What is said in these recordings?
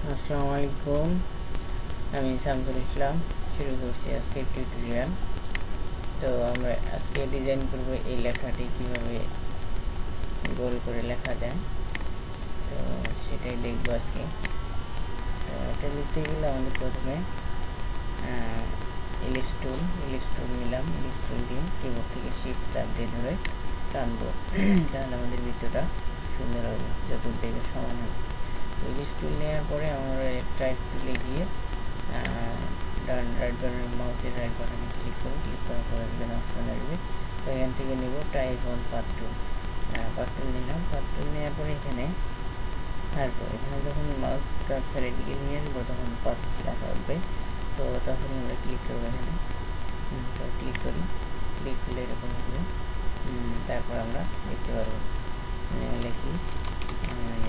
আসসালামু আলাইকুম, আমি শামসুল ইসলাম। শুরু করছি আজকে টিউটোরিয়াল। তো আমরা আজকে ডিজাইন করব এই লেখাটি কিভাবে গোল করে লেখা যায়, তো সেটাই দেখব আজকে। তো এটা লিখতে গেলে আমাদের প্রথমে ইলিশ টুল নিলাম। ইলিশ টুল দিয়ে কিবোর্ড থেকে শিফট চাপ দিয়ে ধরে টানবো, তাহলে আমাদের বৃত্তটা সুন্দর হবে, চতুর্দিকে সমান হবে। ইলিশ টুল নেওয়ার পরে আমরা টাইপ টুলে গিয়ে রাইট বাটন, মাউসের রাইট বাটনে ক্লিক করার পরে এখানে অপশন আসবে। তো এখান থেকে নেব টাইপ অন পাথ টুল। নিলাম। পাথ টুল নেওয়ার পরে এখানে যখন মাউস কার্সার এদিকে নিয়ে আসবো তখন পাথ লেখা উঠবে। তো তখনই আমরা ক্লিক করবো এখানে। তো ক্লিক করলে এরকম হবে। তারপর আমরা লিখতে পারবো। লিখি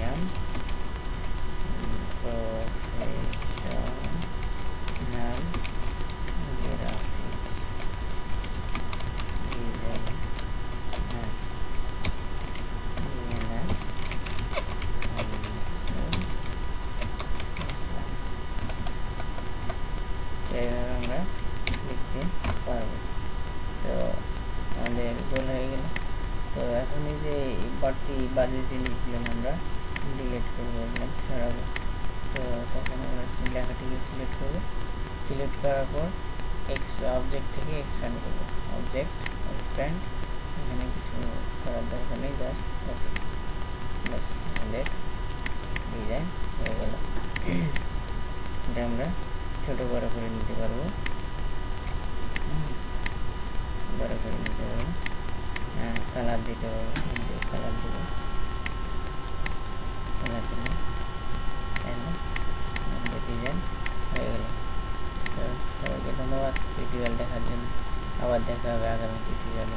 আই প্রফেশনাল গ্রাফিক্স ডিজাইনার এইভাবে আমরা লিখতে পারবো। তো আমাদের গোল হয়ে গেল। তো এখন এই যে বাড়তি বাজে জিনিসগুলো আমরা ডিলিট করবো, সরাবো। তো তখন আমরা লেখাটিকে সিলেক্ট করবো। সিলেক্ট করার পর অবজেক্ট থেকে এক্সপ্যান্ড করবো। অবজেক্ট এক্সপ্যান্ড, এখানে কিছু করার দরকার নেই, জাস্ট ওকে। বাস, আমাদের ডিজাইন হয়ে গেল। এটা আমরা ছোট বড় করে নিতে পারবো, কালার দিতে পারবো, কালার দেবো, কালার দিলাম, আমাদের ডিজাইন হয়ে গেল। তো সবাইকে ধন্যবাদ টিউটোরিয়াল দেখার জন্য। আবার দেখা হবে আগামী টিউটোরিয়াল।